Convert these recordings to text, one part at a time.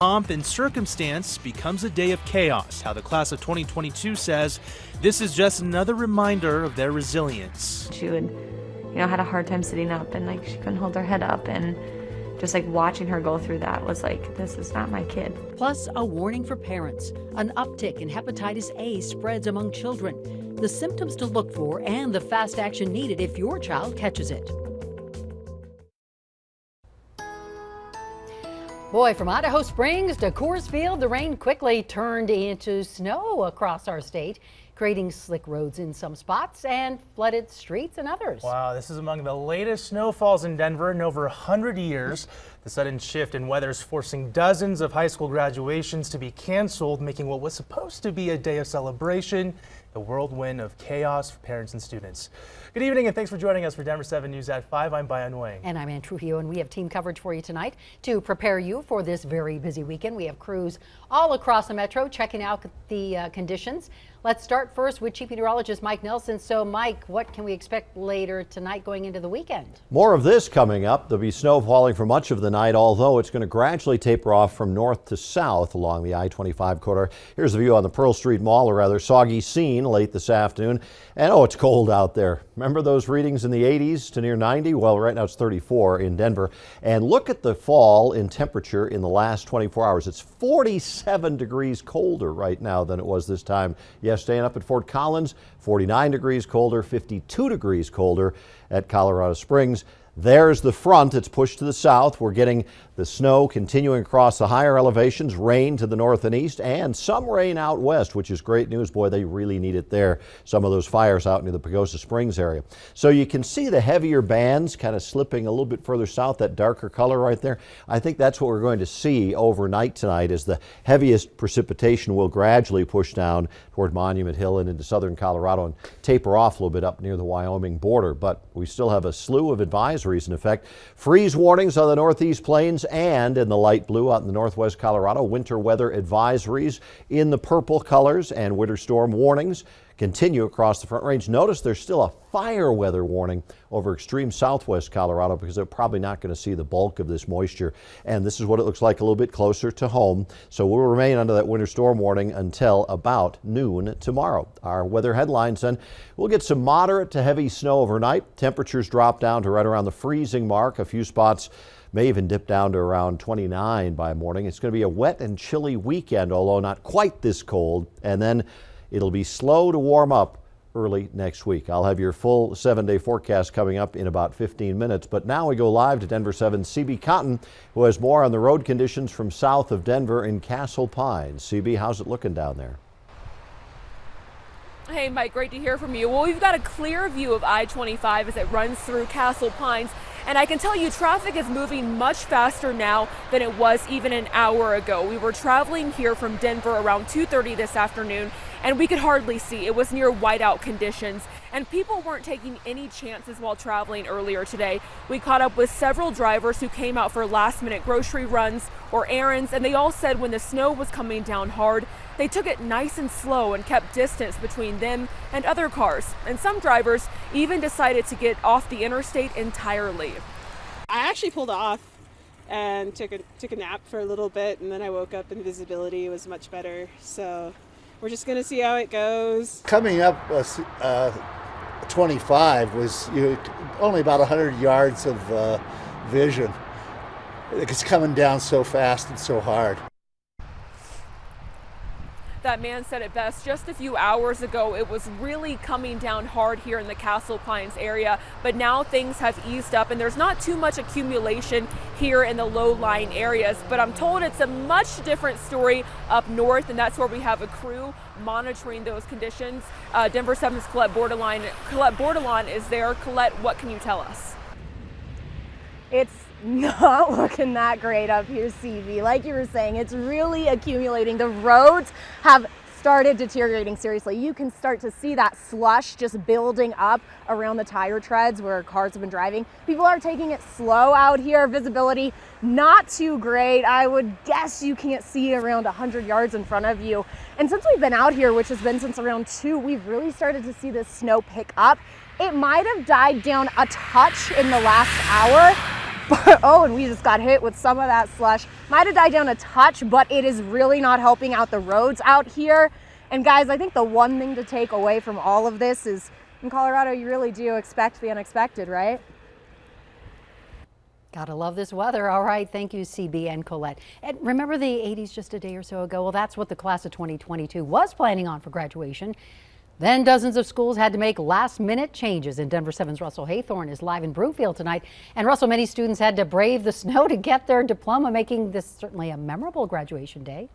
Pomp and circumstance becomes a day of chaos. How the class of 2022 says this is just another reminder of their resilience. She would, had a hard time sitting up, and she couldn't hold her head up, and just watching her go through that was this is not my kid. Plus, a warning for parents. An uptick in hepatitis A spreads among children. The symptoms to look for and the fast action needed if your child catches it. Boy, from Idaho Springs to Coors Field, the rain quickly turned into snow across our state, creating slick roads in some spots and flooded streets in others. Wow, this is among the latest snowfalls in Denver in over 100 years. The sudden shift in weather is forcing dozens of high school graduations to be canceled, making what was supposed to be a day of celebration a whirlwind of chaos for parents and students. Good evening and thanks for joining us for Denver 7 News at 5. I'm Bayan Wang. And I'm Ann Trujillo, and we have team coverage for you tonight to prepare you for this very busy weekend. We have crews all across the metro checking out the conditions. Let's start first with Chief Meteorologist Mike Nelson. So Mike, what can we expect later tonight going into the weekend? More of this coming up. There'll be snow falling for much of the night, although it's going to gradually taper off from north to south along the I-25 corridor. Here's a view on the Pearl Street Mall, a rather soggy scene late this afternoon. And it's cold out there. Remember those readings in the 80s to near 90? Well, right now it's 34 in Denver. And look at the fall in temperature in the last 24 hours. It's 47 degrees colder right now than it was this time yesterday. And up at Fort Collins, 49 degrees colder, 52 degrees colder at Colorado Springs. There's the front. It's pushed to the south. We're getting the snow continuing across the higher elevations, rain to the north and east, and some rain out west, which is great news. Boy, they really need it there. Some of those fires out near the Pagosa Springs area. So you can see the heavier bands kind of slipping a little bit further south, that darker color right there. I think that's what we're going to see overnight tonight, as the heaviest precipitation will gradually push down toward Monument Hill and into southern Colorado and taper off a little bit up near the Wyoming border. But we still have a slew of advisories in effect. Freeze warnings on the northeast plains and in the light blue out in the northwest Colorado. Winter weather advisories in the purple colors, and winter storm warnings continue across the Front Range. Notice there's still a fire weather warning over extreme southwest Colorado because they're probably not going to see the bulk of this moisture. And this is what it looks like a little bit closer to home. So we'll remain under that winter storm warning until about noon tomorrow. Our weather headlines then: we'll get some moderate to heavy snow overnight. Temperatures drop down to right around the freezing mark. A few spots may even dip down to around 29 by morning. It's going to be a wet and chilly weekend, although not quite this cold. And then it'll be slow to warm up early next week. I'll have your full 7-day forecast coming up in about 15 minutes. But now we go live to Denver 7's CB Cotton, who has more on the road conditions from south of Denver in Castle Pines. CB, how's it looking down there? Hey, Mike, great to hear from you. Well, we've got a clear view of I-25 as it runs through Castle Pines. And I can tell you traffic is moving much faster now than it was even an hour ago. We were traveling here from Denver around 2:30 this afternoon, and we could hardly see. It was near whiteout conditions, and people weren't taking any chances while traveling earlier today. We caught up with several drivers who came out for last-minute grocery runs or errands, and they all said when the snow was coming down hard, they took it nice and slow and kept distance between them and other cars. And some drivers even decided to get off the interstate entirely. I actually pulled off and took a nap for a little bit, and then I woke up and visibility was much better. So we're just going to see how it goes. Coming up 25 was only about 100 yards of vision. It's coming down so fast and so hard. That man said it best. Just a few hours ago, it was really coming down hard here in the Castle Pines area, but now things have eased up and there's not too much accumulation here in the low-lying areas. But I'm told it's a much different story up north, and that's where we have a crew monitoring those conditions. Denver 7's Colette Bordelon is there. Colette, what can you tell us? It's not looking that great up here, CV. Like you were saying, it's really accumulating. The roads have started deteriorating seriously. You can start to see that slush just building up around the tire treads where cars have been driving. People are taking it slow out here. Visibility not too great. I would guess you can't see around 100 yards in front of you. And since we've been out here, which has been since around 2, we've really started to see this snow pick up. It might have died down a touch in the last hour, Oh, and we just got hit with some of that slush. Might have died down a touch, but it is really not helping out the roads out here. And guys, I think the one thing to take away from all of this is in Colorado, you really do expect the unexpected, right? Gotta love this weather. All right, thank you, CB and Colette. And remember the 80s just a day or so ago? Well, that's what the class of 2022 was planning on for graduation. Then dozens of schools had to make last-minute changes. And Denver 7's Russell Haythorne is live in Broomfield tonight. And Russell, many students had to brave the snow to get their diploma, making this certainly a memorable graduation day.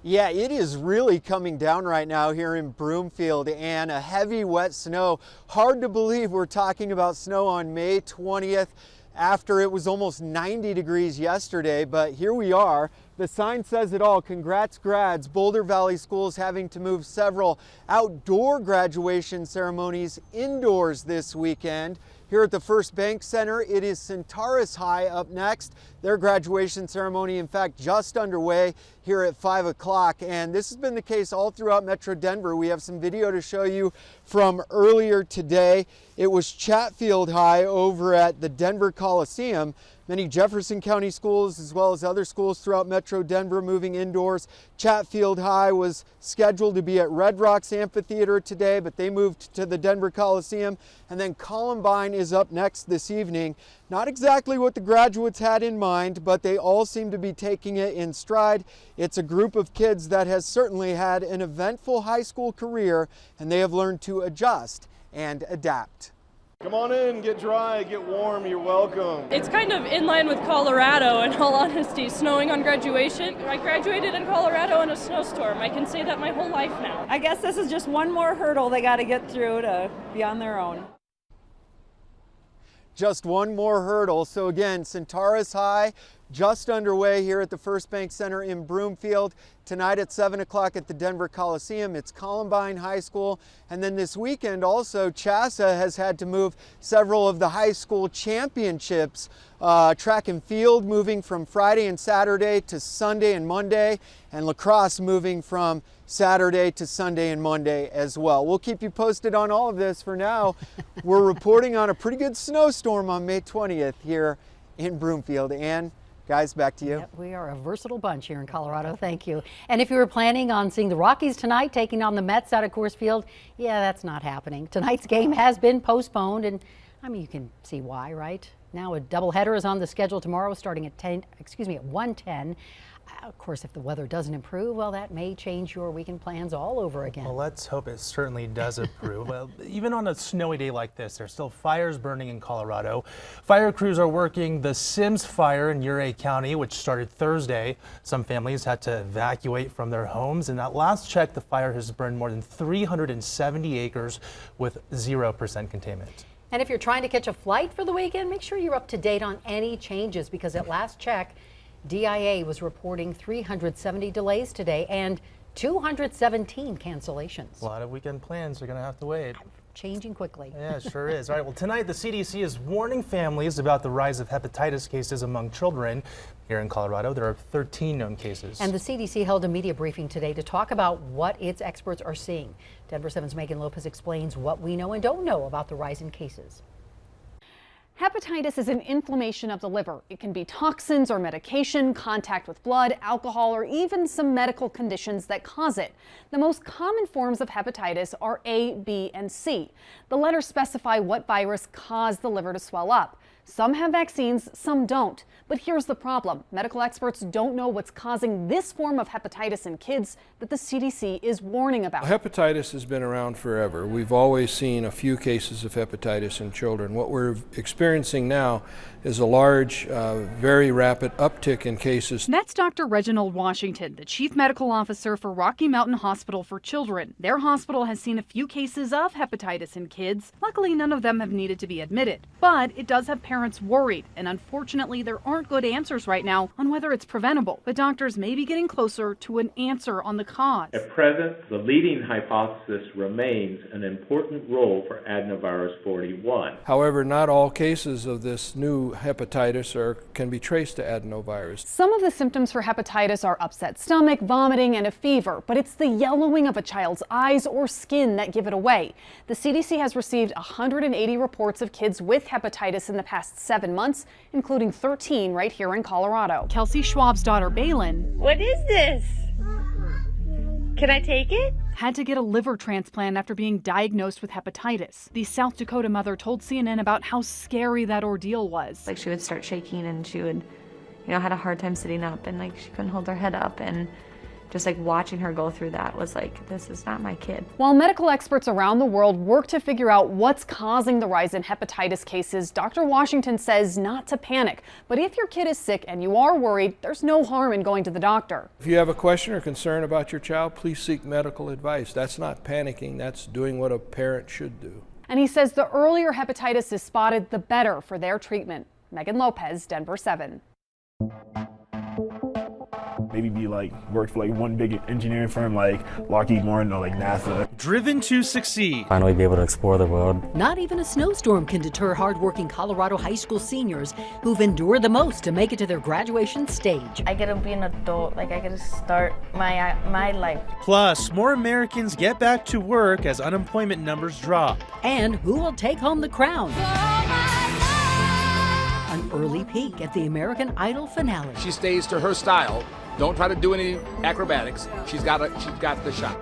Yeah, it is really coming down right now here in Broomfield, and a heavy wet snow. Hard to believe we're talking about snow on May 20th after it was almost 90 degrees yesterday, but here we are. The sign says it all. Congrats, grads. Boulder Valley Schools having to move several outdoor graduation ceremonies indoors this weekend. Here at the First Bank Center, it is Centaurus High up next. Their graduation ceremony, in fact, just underway here at 5 o'clock. And this has been the case all throughout Metro Denver. We have some video to show you from earlier today. It was Chatfield High over at the Denver Coliseum. Many Jefferson County schools, as well as other schools throughout Metro Denver, moving indoors. Chatfield High was scheduled to be at Red Rocks Amphitheater today, but they moved to the Denver Coliseum. And then Columbine is up next this evening. Not exactly what the graduates had in mind, but they all seem to be taking it in stride. It's a group of kids that has certainly had an eventful high school career, and they have learned to adjust and adapt. Come on in, get dry, get warm, you're welcome. It's kind of in line with Colorado, in all honesty, snowing on graduation. I graduated in Colorado in a snowstorm. I can say that my whole life now. I guess this is just one more hurdle they got to get through to be on their own. Just one more hurdle. So again, Centaurus High just underway here at the First Bank Center in Broomfield. Tonight at 7 o'clock at the Denver Coliseum, it's Columbine High School. And then this weekend also, CHSA has had to move several of the high school championships. Track and field moving from Friday and Saturday to Sunday and Monday, and lacrosse moving from Saturday to Sunday and Monday as well. We'll keep you posted on all of this. For now, we're reporting on a pretty good snowstorm on May 20th here in Broomfield. And guys, back to you. Yep, we are a versatile bunch here in Colorado. Thank you. And if you were planning on seeing the Rockies tonight taking on the Mets out at Coors Field, yeah, that's not happening. Tonight's game has been postponed, and I mean, you can see why, right? Now a doubleheader is on the schedule tomorrow starting at 1:10. Of course, if the weather doesn't improve, well, that may change your weekend plans all over again. Well, let's hope it certainly does improve. Well, even on a snowy day like this, there's still fires burning in Colorado. Fire crews are working the Sims fire in Ouray County, which started Thursday. Some families had to evacuate from their homes. And at last check, the fire has burned more than 370 acres with 0% containment. And if you're trying to catch a flight for the weekend, make sure you're up to date on any changes, because at last check, DIA was reporting 370 delays today and 217 cancellations. A lot of weekend plans are going to have to wait. Changing quickly. Yeah, it sure is. All right, well, tonight the CDC is warning families about the rise of hepatitis cases among children. Here in Colorado, there are 13 known cases. And the CDC held a media briefing today to talk about what its experts are seeing. Denver 7's Megan Lopez explains what we know and don't know about the rise in cases. Hepatitis is an inflammation of the liver. It can be toxins or medication, contact with blood, alcohol, or even some medical conditions that cause it. The most common forms of hepatitis are A, B, and C. The letters specify what virus caused the liver to swell up. Some have vaccines, some don't. But here's the problem. Medical experts don't know what's causing this form of hepatitis in kids that the CDC is warning about. Hepatitis has been around forever. We've always seen a few cases of hepatitis in children. What we're experiencing now is a large, very rapid uptick in cases. That's Dr. Reginald Washington, the chief medical officer for Rocky Mountain Hospital for Children. Their hospital has seen a few cases of hepatitis in kids. Luckily, none of them have needed to be admitted, but it does have parents worried, and unfortunately, there aren't good answers right now on whether it's preventable. But doctors may be getting closer to an answer on the cause. At present, the leading hypothesis remains an important role for adenovirus 41. However, not all cases of this new hepatitis can be traced to adenovirus. Some of the symptoms for hepatitis are upset stomach, vomiting, and a fever, but it's the yellowing of a child's eyes or skin that give it away. The CDC has received 180 reports of kids with hepatitis in the past past 7 months, including 13 right here in Colorado. Kelsey Schwab's daughter, Baylin, what is this? Can I take it? Had to get a liver transplant after being diagnosed with hepatitis. The South Dakota mother told CNN about how scary that ordeal was. Like she would start shaking and she would, had a hard time sitting up and like she couldn't hold her head up, and just like watching her go through that was like, this is not my kid. While medical experts around the world work to figure out what's causing the rise in hepatitis cases, Dr. Washington says not to panic. But if your kid is sick and you are worried, there's no harm in going to the doctor. If you have a question or concern about your child, please seek medical advice. That's not panicking, that's doing what a parent should do. And he says the earlier hepatitis is spotted, the better for their treatment. Megan Lopez, Denver 7. Maybe work for one big engineering firm like Lockheed Martin or like NASA. Driven to succeed. Finally be able to explore the world. Not even a snowstorm can deter hardworking Colorado high school seniors who've endured the most to make it to their graduation stage. I get to be an adult, I get to start my life. Plus, more Americans get back to work as unemployment numbers drop. And who will take home the crown? An early peek at the American Idol finale. She stays to her style. Don't try to do any acrobatics. She's got the shot.